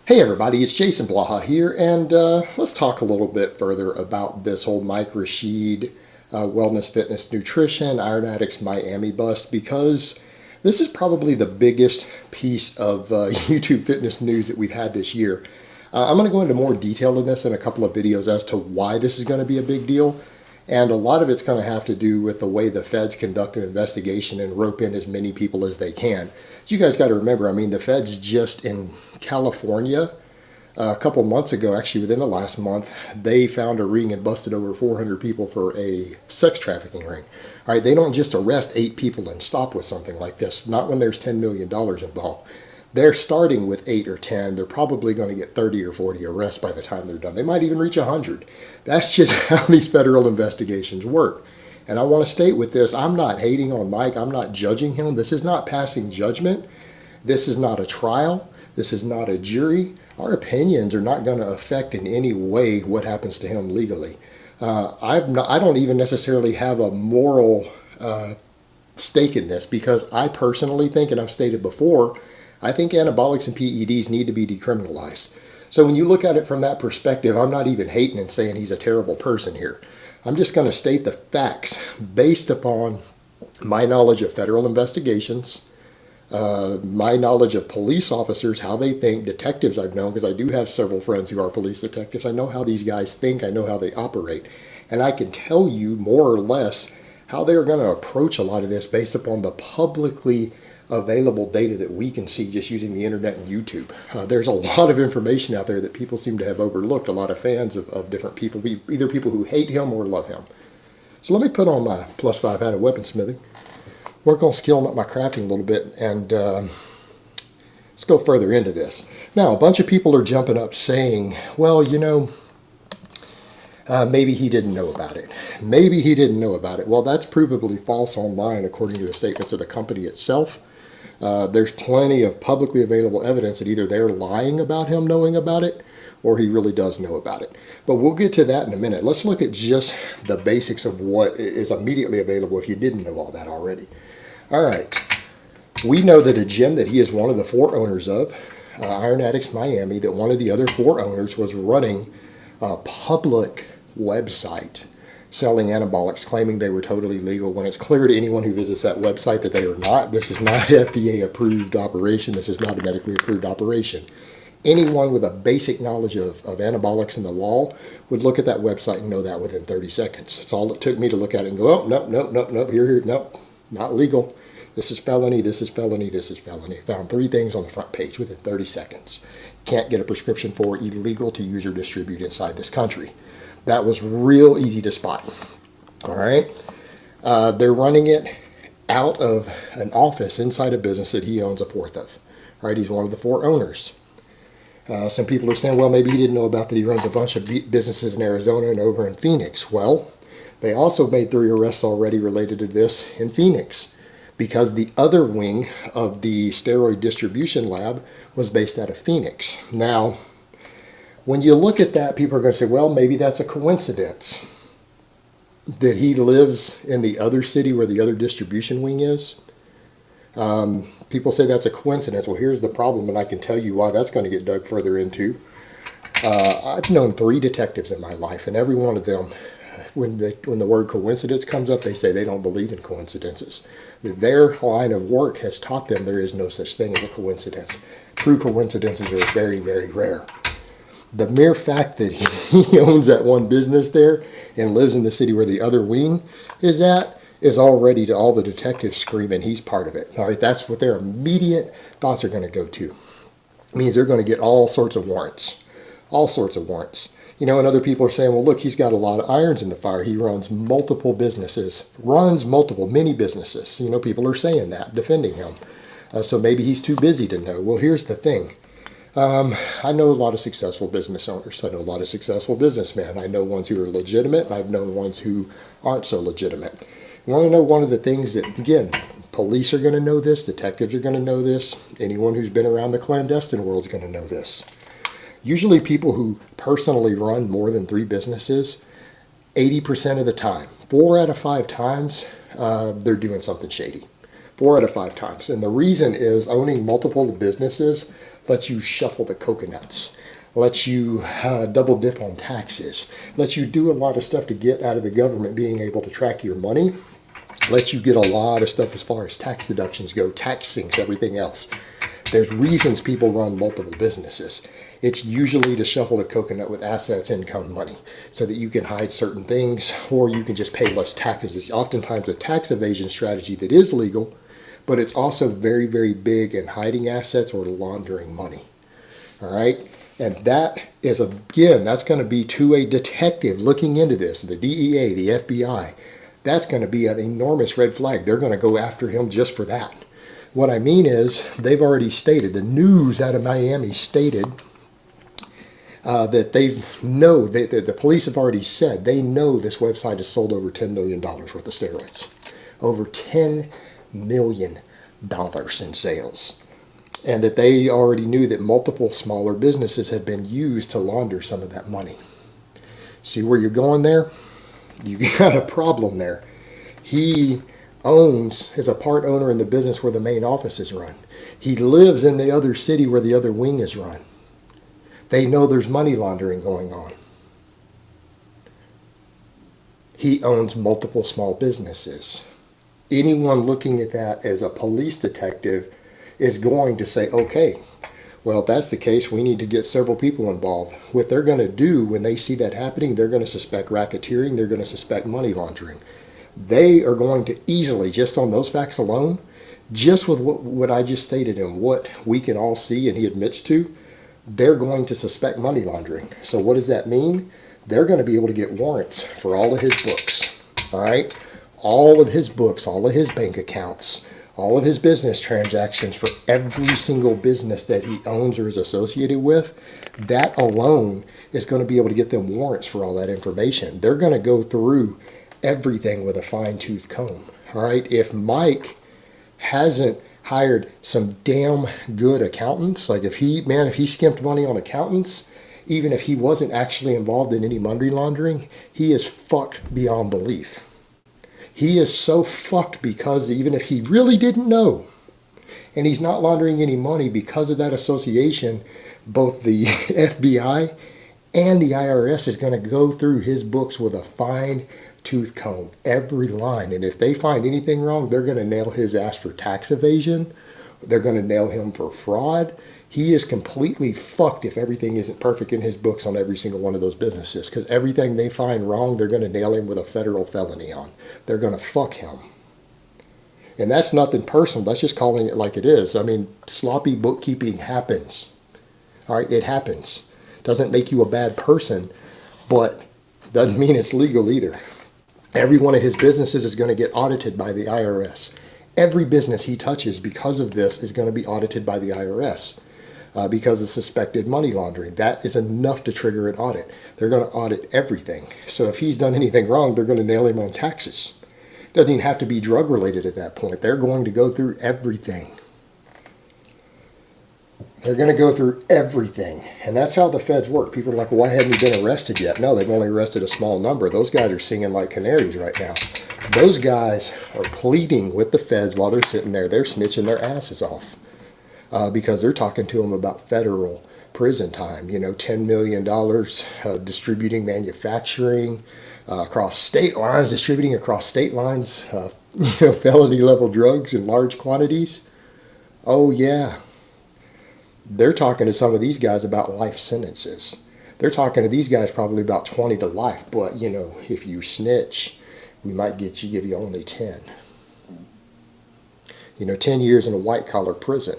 Hey everybody, it's Jason Blaha here, and let's talk a little bit further about this whole Mike Rashid wellness, fitness, nutrition, Iron Addicts Miami bust, because this is probably the biggest piece of YouTube fitness news that we've had this year. I'm going to go into more detail in this in a couple of videos as to why this is going to be a big deal, and a lot of it's going to have to do with the way the feds conduct an investigation and rope in as many people as they can. You guys got to remember, the feds just in California a couple months ago, actually within the last month, they found a ring and busted over 400 people for a sex trafficking ring. All right, they don't just arrest 8 people and stop with something like this, not when there's $10 million involved. They're starting with 8 or 10. They're probably going to get 30 or 40 arrests by the time they're done. They might even reach 100. That's just how these federal investigations work. And I want to state with this, I'm not hating on Mike. I'm not judging him. This is not passing judgment. This is not a trial. This is not a jury. Our opinions are not going to affect in any way what happens to him legally. I don't even necessarily have a moral stake in this, because I personally think, and I've stated before, I think anabolics and PEDs need to be decriminalized. So when you look at it from that perspective, I'm not even hating and saying he's a terrible person here. I'm just going to state the facts based upon my knowledge of federal investigations, my knowledge of police officers, how they think, detectives I've known, because I do have several friends who are police detectives. I know how these guys think. I know how they operate. And I can tell you more or less how they're going to approach a lot of this based upon the publicly available data that we can see just using the internet and YouTube. There's a lot of information out there that people seem to have overlooked, a lot of fans of different people, either people who hate him or love him. So let me put on my +5 hat of weaponsmithing, work on skilling up my crafting a little bit, and let's go further into this. Now, a bunch of people are jumping up saying, well, maybe he didn't know about it. Maybe he didn't know about it. Well, that's provably false online according to the statements of the company itself. There's plenty of publicly available evidence that either they're lying about him knowing about it, or he really does know about it. But we'll get to that in a minute. Let's look at just the basics of what is immediately available if you didn't know all that already. All right. We know that a gym that he is one of the 4 owners of, Iron Addicts Miami, that one of the other 4 owners was running a public website selling anabolics, claiming they were totally legal, when it's clear to anyone who visits that website that they are not. This is not an FDA approved operation. This is not a medically approved operation. Anyone with a basic knowledge of anabolics and the law would look at that website and know that within 30 seconds. It's all it took me to look at it and go, oh, nope, here, nope, not legal. This is felony, this is felony, this is felony. Found 3 things on the front page within 30 seconds. Can't get a prescription for, illegal to use or distribute inside this country. That was real easy to spot. All right. They're running it out of an office inside a business that he owns a 4th of. All right. He's one of the 4 owners. Some people are saying, well, maybe he didn't know about that he runs a bunch of businesses in Arizona and over in Phoenix. Well, they also made 3 arrests already related to this in Phoenix, because the other wing of the steroid distribution lab was based out of Phoenix. Now, when you look at that, people are going to say, well, maybe that's a coincidence that he lives in the other city where the other distribution wing is. People say that's a coincidence. Well, here's the problem, and I can tell you why that's going to get dug further into. I've known 3 detectives in my life, and every one of them, when the word coincidence comes up, they say they don't believe in coincidences. Their line of work has taught them there is no such thing as a coincidence. True coincidences are very, very rare. The mere fact that he owns that one business there and lives in the city where the other wing is at is already, to all the detectives, screaming he's part of it. All right, that's what their immediate thoughts are going to go to. It means they're going to get all sorts of warrants. All sorts of warrants. And other people are saying, well, look, he's got a lot of irons in the fire. He runs multiple businesses, many businesses. People are saying that, defending him. So maybe he's too busy to know. Well, here's the thing. I know a lot of successful business owners. I know a lot of successful businessmen. I know ones who are legitimate, and I've known ones who aren't so legitimate. You want to know one of the things that, again, police are going to know this, detectives are going to know this, anyone who's been around the clandestine world is going to know this. Usually people who personally run more than 3 businesses, 80% of the time, 4 out of 5 times, they're doing something shady. 4 out of 5 times. And the reason is owning multiple businesses lets you shuffle the coconuts, lets you double dip on taxes, lets you do a lot of stuff to get out of the government being able to track your money, lets you get a lot of stuff as far as tax deductions go, tax sinks, everything else. There's reasons people run multiple businesses. It's usually to shuffle the coconut with assets, income, money, so that you can hide certain things or you can just pay less taxes. It's oftentimes a tax evasion strategy that is legal, but it's also very, very big in hiding assets or laundering money. All right? And that is, again, that's going to be to a detective looking into this, the DEA, the FBI. That's going to be an enormous red flag. They're going to go after him just for that. What I mean is, they've already stated, the news out of Miami stated that they know, the police have already said, they know this website has sold over $10 million worth of steroids. Over $10 million in sales. And that they already knew that multiple smaller businesses had been used to launder some of that money. See where you're going there? You got a problem there. He is a part owner in the business where the main office is run. He lives in the other city where the other wing is run. They know there's money laundering going on. He owns multiple small businesses. Anyone looking at that as a police detective is going to say, okay, well, if that's the case, we need to get several people involved. What they're going to do when they see that happening, they're going to suspect racketeering, they're going to suspect money laundering. They are going to easily, just on those facts alone, just with what I just stated and what we can all see and he admits to, they're going to suspect money laundering. So what does that mean? They're going to be able to get warrants for all of his books, all right? All of his books, all of his bank accounts, all of his business transactions for every single business that he owns or is associated with. That alone is going to be able to get them warrants for all that information. They're going to go through everything with a fine-tooth comb, all right? If Mike hasn't hired some damn good accountants, like if he skimped money on accountants, even if he wasn't actually involved in any money laundering, he is fucked beyond belief. He is so fucked because even if he really didn't know, and he's not laundering any money because of that association, both the FBI and the IRS is going to go through his books with a fine-tooth comb, every line. And if they find anything wrong, they're going to nail his ass for tax evasion. They're going to nail him for fraud. He is completely fucked if everything isn't perfect in his books on every single one of those businesses. Because everything they find wrong, they're going to nail him with a federal felony on. They're going to fuck him. And that's nothing personal. That's just calling it like it is. I mean, sloppy bookkeeping happens. All right, it happens. Doesn't make you a bad person, but doesn't mean it's legal either. Every one of his businesses is going to get audited by the IRS. Every business he touches because of this is going to be audited by the IRS. Because of suspected money laundering. That is enough to trigger an audit. They're going to audit everything. So if he's done anything wrong, they're going to nail him on taxes. Doesn't even have to be drug related at that point. They're going to go through everything. They're going to go through everything. And that's how the feds work. People are like, well, why haven't you been arrested yet? No, they've only arrested a small number. Those guys are singing like canaries right now. Those guys are pleading with the feds while they're sitting there. They're snitching their asses off. Because they're talking to them about federal prison time, $10 million distributing manufacturing across state lines, distributing across state lines, felony level drugs in large quantities. Oh, yeah. They're talking to some of these guys about life sentences. They're talking to these guys probably about 20 to life. But, if you snitch, we might give you only 10. 10 years in a white-collar prison.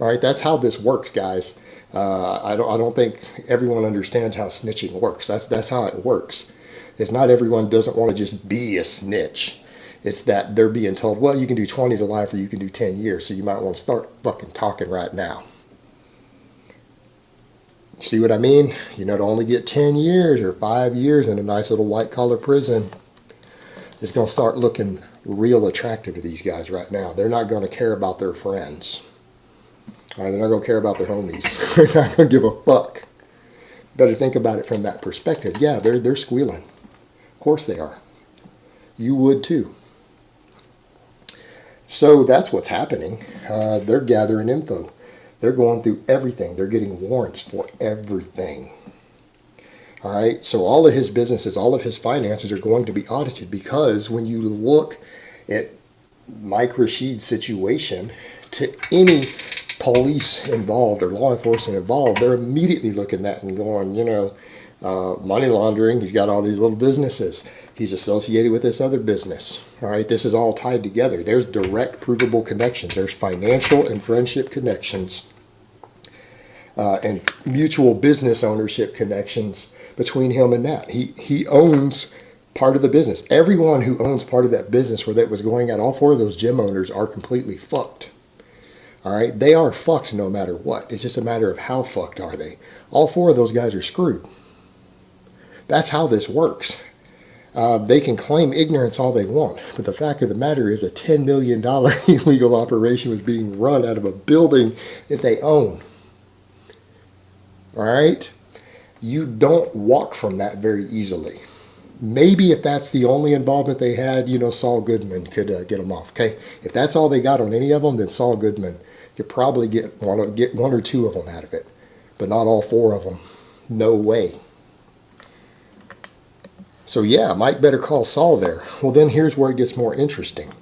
All right, that's how this works, guys. I don't think everyone understands how snitching works. That's how it works. It's not everyone doesn't want to just be a snitch. It's that they're being told, well, you can do 20 to life or you can do 10 years, so you might want to start fucking talking right now. See what I mean? To only get 10 years or 5 years in a nice little white-collar prison is going to start looking real attractive to these guys right now. They're not going to care about their friends. All right, they're not going to care about their homies. They're not going to give a fuck. Better think about it from that perspective. Yeah, they're squealing. Of course they are. You would too. So that's what's happening. They're gathering info. They're going through everything. They're getting warrants for everything. All right, so all of his businesses, all of his finances are going to be audited, because when you look at Mike Rashid's situation, to any police involved or law enforcement involved, they're immediately looking at that and going, money laundering, he's got all these little businesses. He's associated with this other business. All right, this is all tied together. There's direct provable connections. There's financial and friendship connections and mutual business ownership connections between him and that. He owns part of the business. Everyone who owns part of that business where that was going at, all four of those gym owners are completely fucked. All right, they are fucked no matter what. It's just a matter of how fucked are they. All four of those guys are screwed. That's how this works. They can claim ignorance all they want, but the fact of the matter is a $10 million illegal operation was being run out of a building that they own. All right? You don't walk from that very easily. Maybe if that's the only involvement they had, Saul Goodman could get them off. Okay, if that's all they got on any of them, then Saul Goodman could probably get one or two of them out of it, but not all four of them. No way. So yeah, Mike better call Saul there. Well, then here's where it gets more interesting.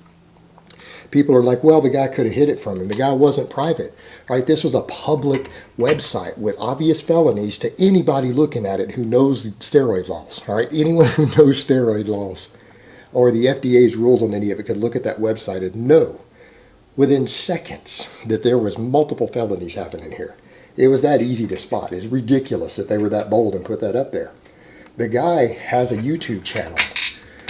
People are like, well, the guy could have hid it from him. The guy wasn't private. Right? This was a public website with obvious felonies to anybody looking at it who knows steroid laws. All right? Anyone who knows steroid laws or the FDA's rules on any of it could look at that website and know within seconds that there was multiple felonies happening here. It was that easy to spot. It's ridiculous that they were that bold and put that up there. The guy has a YouTube channel.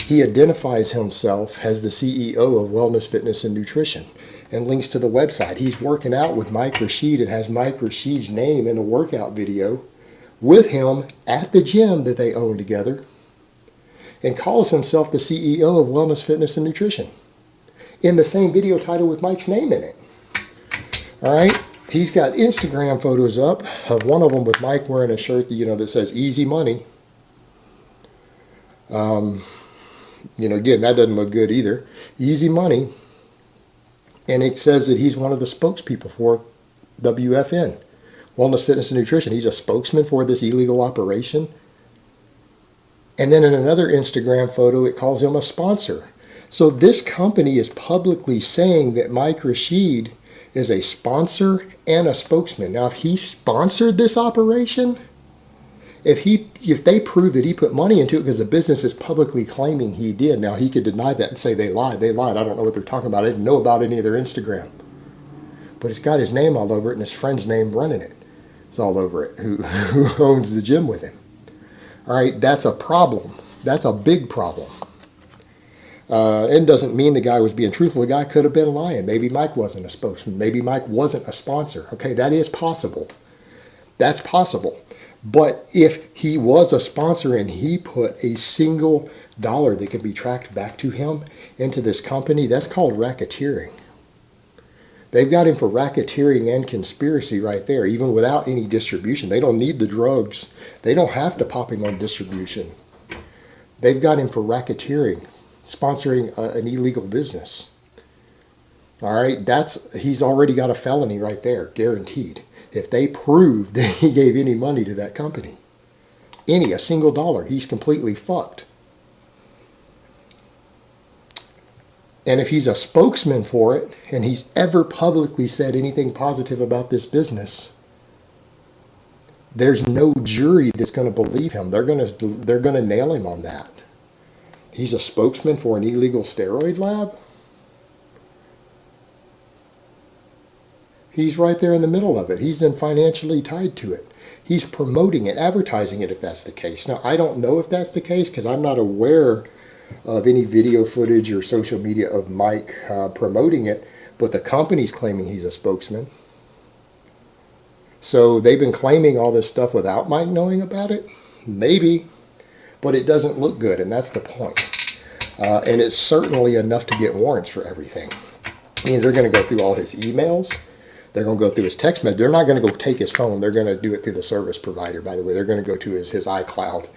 He identifies himself as the CEO of Wellness, Fitness, and Nutrition and links to the website. He's working out with Mike Rashid and has Mike Rashid's name in a workout video with him at the gym that they own together, and calls himself the CEO of Wellness, Fitness, and Nutrition in the same video title with Mike's name in it. All right? He's got Instagram photos up of one of them with Mike wearing a shirt that says Easy Money. Again, that doesn't look good either. Easy Money. And it says that he's one of the spokespeople for WFN, Wellness, Fitness, and Nutrition. He's a spokesman for this illegal operation. And then in another Instagram photo, it calls him a sponsor. So this company is publicly saying that Mike Rashid is a sponsor and a spokesman. Now, if he sponsored this operation, if they prove that he put money into it, because the business is publicly claiming he did, now he could deny that and say they lied. They lied. I don't know what they're talking about. I didn't know about any of their Instagram. But it's got his name all over it and his friend's name running it. It's all over it, who owns the gym with him. All right, that's a problem. That's a big problem. It doesn't mean the guy was being truthful. The guy could have been lying. Maybe Mike wasn't a spokesman. Maybe Mike wasn't a sponsor. Okay, that is possible. That's possible. But if he was a sponsor and he put a single dollar that can be tracked back to him into this company, that's called racketeering. They've got him for racketeering and conspiracy right there, even without any distribution. They don't need the drugs. They don't have to pop him on distribution. They've got him for racketeering, sponsoring an illegal business. All right, he's already got a felony right there, guaranteed. If they prove that he gave any money to that company, a single dollar, he's completely fucked. And if he's a spokesman for it, and he's ever publicly said anything positive about this business, there's no jury that's going to believe him. They're going to nail him on that. He's a spokesman for an illegal steroid lab? He's right there in the middle of it. He's then financially tied to it. He's promoting it, advertising it if that's the case. Now, I don't know if that's the case because I'm not aware of any video footage or social media of Mike promoting it, but the company's claiming he's a spokesman. So they've been claiming all this stuff without Mike knowing about it? Maybe, but it doesn't look good, and that's the point. And it's certainly enough to get warrants for everything. It means they're going to go through all his emails. They're going to go through his text message. They're not going to go take his phone. They're going to do it through the service provider, by the way. They're going to go to his iCloud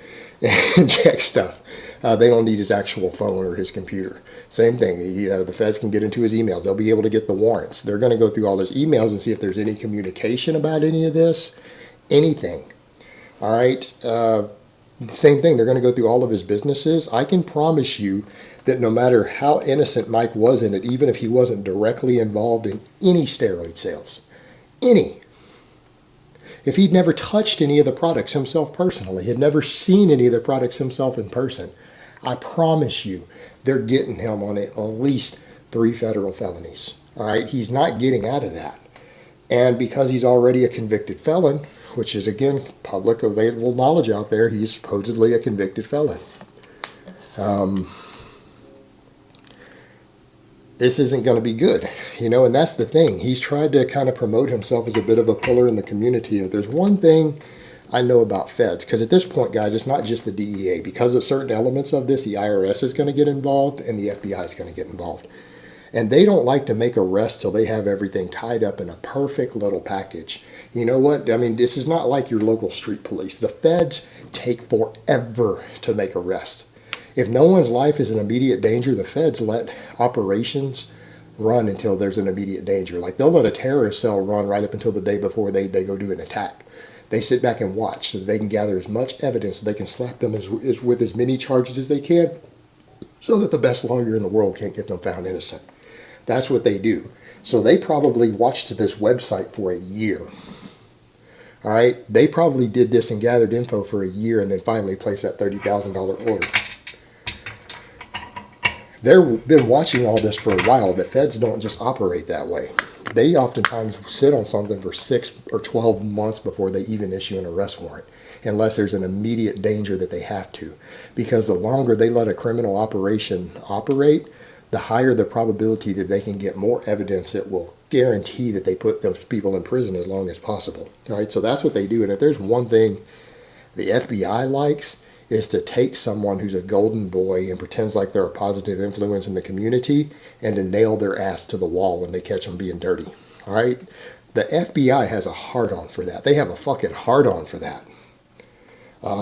and check stuff. They don't need his actual phone or his computer. Same thing. The feds can get into his emails. They'll be able to get the warrants. They're going to go through all his emails and see if there's any communication about any of this, anything. All right. Same thing. They're going to go through all of his businesses. I can promise you that no matter how innocent Mike was in it, even if he wasn't directly involved in any steroid sales, if he'd never touched any of the products himself personally, had never seen any of the products himself in person, I promise you they're getting him on at least 3 federal felonies. All right, he's not getting out of that. And because he's already a convicted felon, which is, again, public available knowledge out there, he's supposedly a convicted felon. This isn't going to be good, and that's the thing. He's tried to kind of promote himself as a bit of a pillar in the community. If there's one thing I know about feds, because at this point, guys, it's not just the DEA. Because of certain elements of this, the IRS is going to get involved and the FBI is going to get involved. And they don't like to make arrests till they have everything tied up in a perfect little package. You know what? I mean, this is not like your local street police. The feds take forever to make arrests. If no one's life is in immediate danger, the feds let operations run until there's an immediate danger. Like, they'll let a terrorist cell run right up until the day before they go do an attack. They sit back and watch so that they can gather as much evidence so they can slap them with as many charges as they can so that the best lawyer in the world can't get them found innocent. That's what they do. So they probably watched this website for a year. All right? They probably did this and gathered info for a year and then finally placed that $30,000 order. They've been watching all this for a while. The feds don't just operate that way. They oftentimes sit on something for 6 or 12 months before they even issue an arrest warrant, unless there's an immediate danger that they have to. Because the longer they let a criminal operation operate, the higher the probability that they can get more evidence that will guarantee that they put those people in prison as long as possible. All right, so that's what they do. And if there's one thing the FBI likes, is to take someone who's a golden boy and pretends like they're a positive influence in the community and to nail their ass to the wall when they catch them being dirty. All right? The FBI has a hard-on for that. They have a fucking hard-on for that.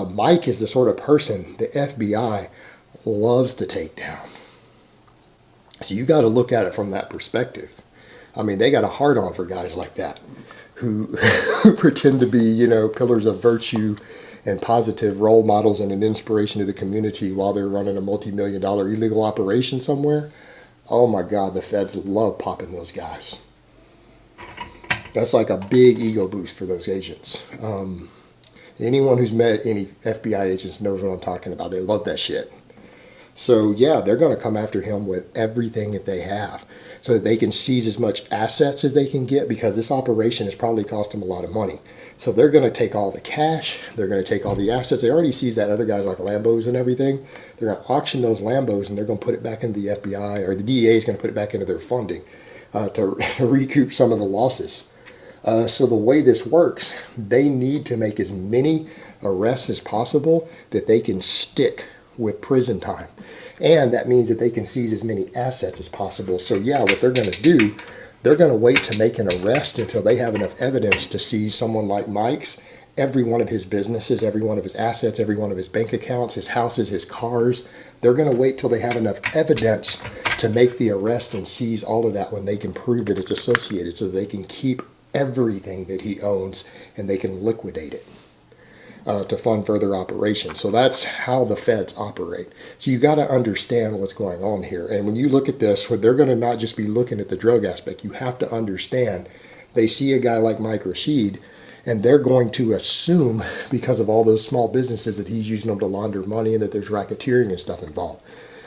Mike is the sort of person the FBI loves to take down. So you got to look at it from that perspective. I mean, they got a hard-on for guys like that who pretend to be, pillars of virtue and positive role models and an inspiration to the community while they're running a multi-million-dollar illegal operation somewhere. Oh my God, the feds love popping those guys. That's like a big ego boost for those agents. Anyone who's met any FBI agents knows what I'm talking about. They love that shit. So yeah, they're going to come after him with everything that they have so that they can seize as much assets as they can get, because this operation has probably cost them a lot of money. So they're going to take all the cash. They're going to take all the assets. They already seized that other guys like Lambos and everything. They're going to auction those Lambos and they're going to put it back into the FBI, or the DEA is going to put it back into their funding to recoup some of the losses. So the way this works, they need to make as many arrests as possible that they can stick with prison time. And that means that they can seize as many assets as possible. So yeah, what they're going to do, they're going to wait to make an arrest until they have enough evidence to seize someone like Mike's, every one of his businesses, every one of his assets, every one of his bank accounts, his houses, his cars. They're going to wait till they have enough evidence to make the arrest and seize all of that when they can prove that it's associated, so they can keep everything that he owns and they can liquidate it to fund further operations. So that's how the feds operate. So you got to understand what's going on here. And when you look at this, they're going to not just be looking at the drug aspect. You have to understand they see a guy like Mike Rashid, and they're going to assume, because of all those small businesses, that he's using them to launder money and that there's racketeering and stuff involved.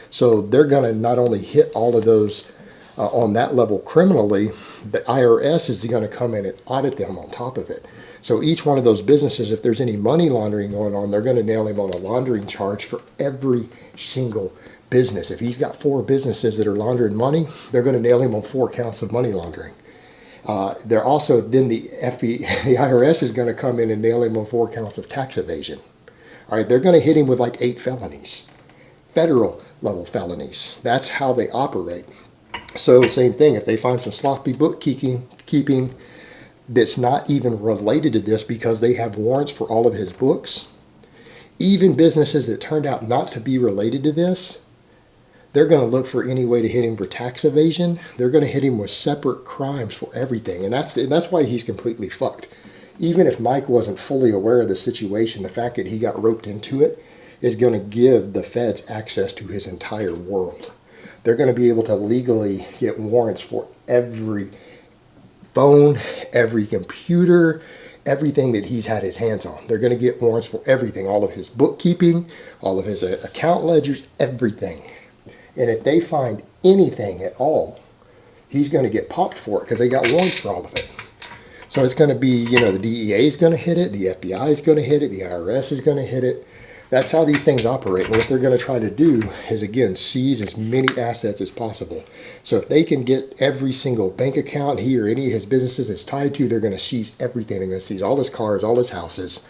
So they're going to not only hit all of those on that level criminally, the IRS is going to come in and audit them on top of it. So each one of those businesses, if there's any money laundering going on, they're going to nail him on a laundering charge for every single business. If he's got 4 businesses that are laundering money, they're going to nail him on 4 counts of money laundering. They're also, then the IRS is going to come in and nail him on 4 counts of tax evasion. All right, they're going to hit him with like 8 felonies, federal level felonies. That's how they operate. So same thing, if they find some sloppy bookkeeping, that's not even related to this because they have warrants for all of his books, even businesses that turned out not to be related to this, they're going to look for any way to hit him for tax evasion. They're going to hit him with separate crimes for everything. And that's why he's completely fucked. Even if Mike wasn't fully aware of the situation, the fact that he got roped into it is going to give the feds access to his entire world. They're going to be able to legally get warrants for every phone, every computer, everything that he's had his hands on. They're going to get warrants for everything, all of his bookkeeping, all of his account ledgers, everything. And if they find anything at all, he's going to get popped for it because they got warrants for all of it. So it's going to be, the DEA is going to hit it, the FBI is going to hit it, the IRS is going to hit it. That's how these things operate. And what they're going to try to do is, again, seize as many assets as possible. So if they can get every single bank account he or any of his businesses is tied to, they're going to seize everything. They're going to seize all his cars, all his houses.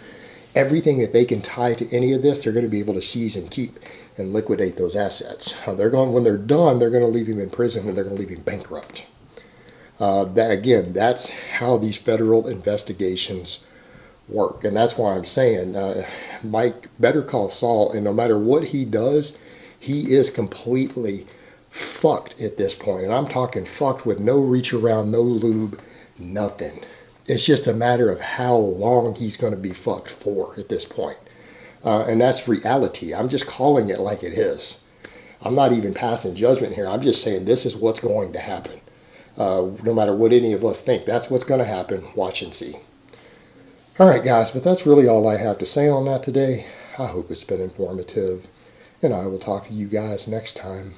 Everything that they can tie to any of this, they're going to be able to seize and keep and liquidate those assets. When they're done, they're going to leave him in prison and they're going to leave him bankrupt. That's how these federal investigations work. And that's why I'm saying, Mike, better call Saul. And no matter what he does, he is completely fucked at this point. And I'm talking fucked with no reach around, no lube, nothing. It's just a matter of how long he's going to be fucked for at this point. And that's reality. I'm just calling it like it is. I'm not even passing judgment here. I'm just saying this is what's going to happen. No matter what any of us think, that's what's going to happen. Watch and see. All right, guys, but that's really all I have to say on that today. I hope it's been informative, and I will talk to you guys next time.